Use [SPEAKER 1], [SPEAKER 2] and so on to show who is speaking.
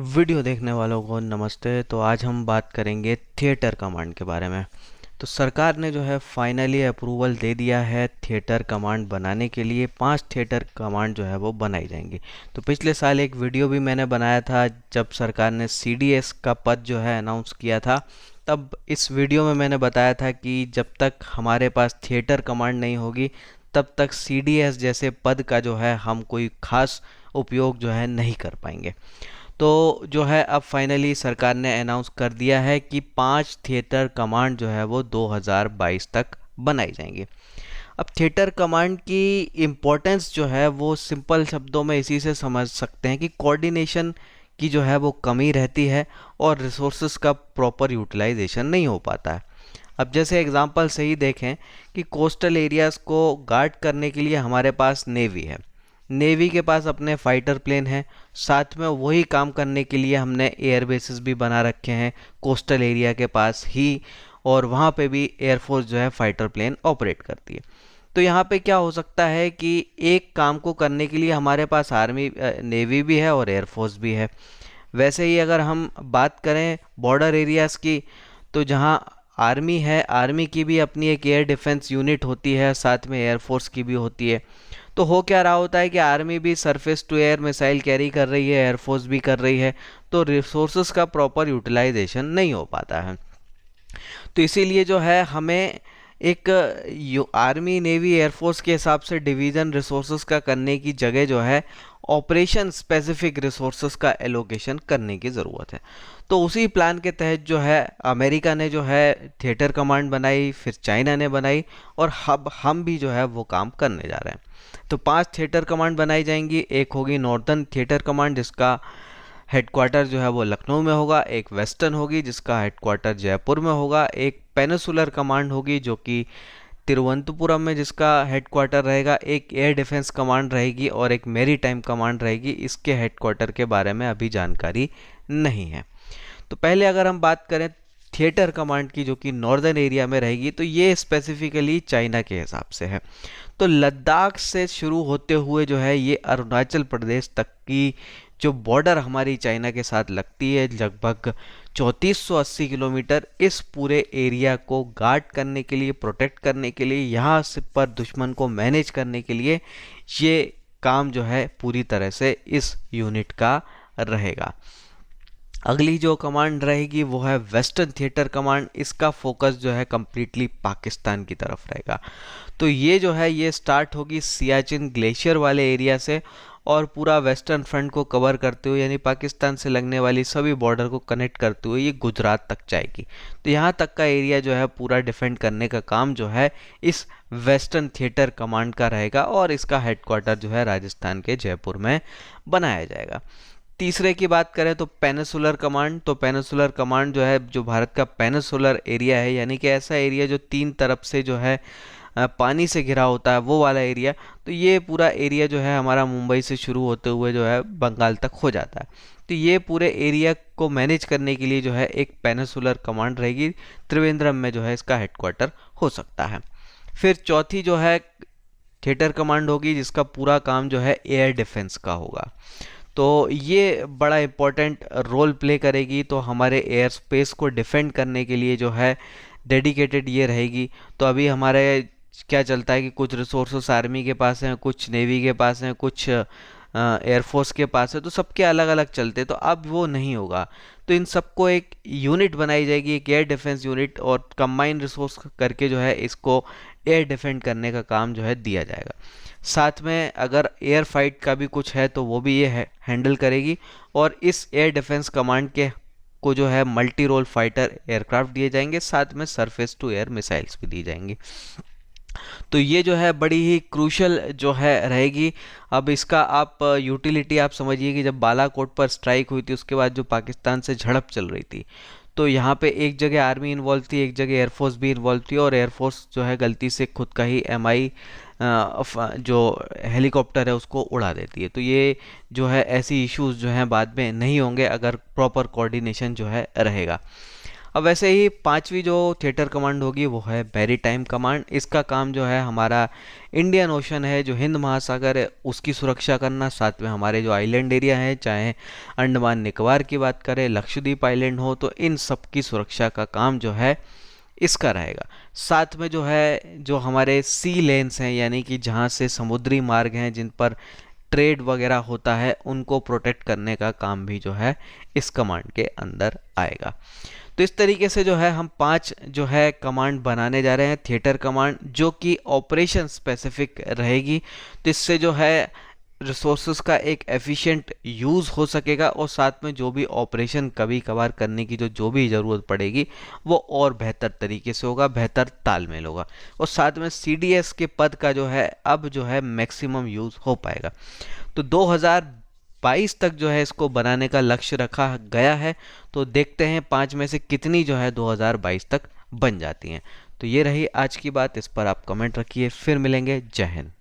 [SPEAKER 1] Video देखने वालों को नमस्ते। तो आज हम बात करेंगे थिएटर कमांड के बारे में। तो सरकार ने जो है फाइनली अप्रूवल दे दिया है थिएटर कमांड बनाने के लिए। 5 थिएटर कमांड जो है वो बनाई जाएंगी। तो पिछले साल एक वीडियो भी मैंने बनाया था जब सरकार ने सीडीएस का पद जो है अनाउंस किया था। तब इस वीडियो में मैंने बताया था कि जब तक हमारे पास थिएटर कमांड नहीं होगी तब तक सीडीएस जैसे पद का जो है हम कोई खास उपयोग जो है नहीं कर पाएंगे। तो जो है अब फाइनली सरकार ने अनाउंस कर दिया है कि 5 थिएटर कमांड जो है वो 2022 तक बनाई जाएंगी। अब थिएटर कमांड की इम्पोर्टेंस जो है वो सिंपल शब्दों में इसी से समझ सकते हैं कि कोऑर्डिनेशन की जो है वो कमी रहती है और रिसोर्सेज का प्रॉपर यूटिलाइजेशन नहीं हो पाता है। अब जैसे एग्जांपल से ही देखें कि कोस्टल एरियाज़ को गार्ड करने के लिए हमारे पास नेवी है। नेवी के पास अपने फाइटर प्लेन हैं, साथ में वही काम करने के लिए हमने एयर बेसिस भी बना रखे हैं कोस्टल एरिया के पास ही, और वहाँ पे भी एयरफोर्स जो है फाइटर प्लेन ऑपरेट करती है। तो यहाँ पे क्या हो सकता है कि एक काम को करने के लिए हमारे पास आर्मी नेवी भी है और एयरफोर्स भी है। वैसे ही अगर हम बात करें बॉर्डर एरियाज़ की, तो जहाँ आर्मी है, आर्मी की भी अपनी एक एयर डिफेंस यूनिट होती है, साथ में एयरफोर्स की भी होती है। तो हो क्या रहा होता है कि आर्मी भी surface to air missile carry कर रही है, एयरफोर्स भी कर रही है, तो रिसोर्सेज का प्रॉपर यूटिलाइजेशन नहीं हो पाता है। तो इसीलिए जो है हमें एक आर्मी नेवी एयरफोर्स के हिसाब से डिवीज़न रिसोर्सेज का करने की जगह जो है ऑपरेशन स्पेसिफिक रिसोर्सेज का एलोकेशन करने की ज़रूरत है। तो उसी प्लान के तहत जो है अमेरिका ने जो है थिएटर कमांड बनाई, फिर चाइना ने बनाई, और अब हम भी जो है वो काम करने जा रहे हैं। तो 5 थिएटर कमांड बनाई जाएंगी। एक होगी नॉर्दर्न थिएटर कमांड जिसका हेडक्वार्टर जो है वो लखनऊ में होगा, एक वेस्टर्न होगी जिसका हेडक्वार्टर जयपुर में होगा, एक पेनिसुलर कमांड होगी जो कि तिरुवनंतपुरम में जिसका हेडक्वार्टर रहेगा, एक एयर डिफेंस कमांड रहेगी और एक मेरी टाइम कमांड रहेगी। इसके हेडक्वार्टर के बारे में अभी जानकारी नहीं है। तो पहले अगर हम बात करें थिएटर कमांड की जो कि नॉर्दर्न एरिया में रहेगी, तो ये स्पेसिफिकली चाइना के हिसाब से है। तो लद्दाख से शुरू होते हुए जो है ये अरुणाचल प्रदेश तक की जो बॉर्डर हमारी चाइना के साथ लगती है, लगभग 3480 किलोमीटर, इस पूरे एरिया को गार्ड करने के लिए, प्रोटेक्ट करने के लिए, यहाँ से पर दुश्मन को मैनेज करने के लिए ये काम जो है पूरी तरह से इस यूनिट का रहेगा। अगली जो कमांड रहेगी वो है वेस्टर्न थिएटर कमांड। इसका फोकस जो है कम्प्लीटली पाकिस्तान की तरफ रहेगा। तो ये जो है ये स्टार्ट होगी सियाचिन ग्लेशियर वाले एरिया से और पूरा वेस्टर्न फ्रंट को कवर करते हुए, यानी पाकिस्तान से लगने वाली सभी बॉर्डर को कनेक्ट करते हुए ये गुजरात तक जाएगी। तो यहाँ तक का एरिया जो है पूरा डिफेंड करने का काम जो है इस वेस्टर्न थिएटर कमांड का रहेगा और इसका हेडक्वार्टर जो है राजस्थान के जयपुर में बनाया जाएगा। तीसरे की बात करें तो पेनिसुलर कमांड। तो पेनिसुलर कमांड जो है जो भारत का पेनिसुलर एरिया है, यानी कि ऐसा एरिया जो 3 तरफ से जो है पानी से घिरा होता है, वो वाला एरिया। तो ये पूरा एरिया जो है हमारा मुंबई से शुरू होते हुए जो है बंगाल तक हो जाता है। तो ये पूरे एरिया को मैनेज करने के लिए जो है एक पेनिसुलर कमांड रहेगी। त्रिवेंद्रम में जो है इसका हेडक्वार्टर हो सकता है। फिर चौथी जो है थिएटर कमांड होगी जिसका पूरा काम जो है एयर डिफेंस का होगा। तो ये बड़ा इम्पोर्टेंट रोल प्ले करेगी। तो हमारे एयर स्पेस को डिफेंड करने के लिए जो है डेडिकेटेड ये रहेगी। तो अभी हमारे क्या चलता है कि कुछ रिसोर्सेस आर्मी के पास हैं, कुछ नेवी के पास हैं, कुछ एयरफोर्स के पास है, तो सबके अलग अलग चलते। तो अब वो नहीं होगा। तो इन सबको एक यूनिट बनाई जाएगी, एक एयर डिफेंस यूनिट, और कंबाइंड रिसोर्स करके जो है इसको एयर डिफेंड करने का काम जो है दिया जाएगा। साथ में अगर एयर फाइट का भी कुछ है तो वो भी ये हैंडल करेगी। और इस एयर डिफेंस कमांड के को जो है मल्टी रोल फाइटर एयरक्राफ्ट दिए जाएंगे, साथ में सरफेस टू एयर मिसाइल्स भी दी जाएंगी। तो ये जो है बड़ी ही क्रूशल जो है रहेगी। अब इसका आप यूटिलिटी आप समझिए कि जब बालाकोट पर स्ट्राइक हुई थी उसके बाद जो पाकिस्तान से झड़प चल रही थी, तो यहाँ पे एक जगह आर्मी इन्वॉल्व थी, एक जगह एयरफोर्स भी इन्वॉल्व थी, और एयरफोर्स जो है गलती से खुद का ही MI जो हेलीकॉप्टर है उसको उड़ा देती है। तो ये जो है ऐसी इश्यूज जो हैं बाद में नहीं होंगे अगर प्रॉपर कोऑर्डिनेशन जो है रहेगा। अब वैसे ही पांचवी जो थिएटर कमांड होगी वो है मैरीटाइम कमांड। इसका काम जो है हमारा इंडियन ओशन है, जो हिंद महासागर है, उसकी सुरक्षा करना। साथ में हमारे जो आइलैंड एरिया है, चाहे अंडमान निकोबार की बात करें, लक्षद्वीप आइलैंड हो, तो इन सब की सुरक्षा का काम जो है इसका रहेगा। साथ में जो है जो हमारे सी लेन्स हैं, यानी कि जहाँ से समुद्री मार्ग हैं जिन पर ट्रेड वगैरह होता है, उनको प्रोटेक्ट करने का काम भी जो है इस कमांड के अंदर आएगा। तो इस तरीके से जो है हम 5 जो है कमांड बनाने जा रहे हैं थिएटर कमांड, जो कि ऑपरेशन स्पेसिफिक रहेगी। तो इससे जो है रिसोर्सेज का एक एफिशिएंट यूज़ हो सकेगा, और साथ में जो भी ऑपरेशन कभी कभार करने की जो भी ज़रूरत पड़ेगी वो और बेहतर तरीके से होगा, बेहतर तालमेल होगा, और साथ में सीडीएस के पद का जो है अब जो है मैक्सिमम यूज़ हो पाएगा। तो 2022 तक जो है इसको बनाने का लक्ष्य रखा गया है। तो देखते हैं 5 में से कितनी जो है 2022 तक बन जाती हैं। तो ये रही आज की बात, इस पर आप कमेंट रखिए। फिर मिलेंगे। जय हिंद।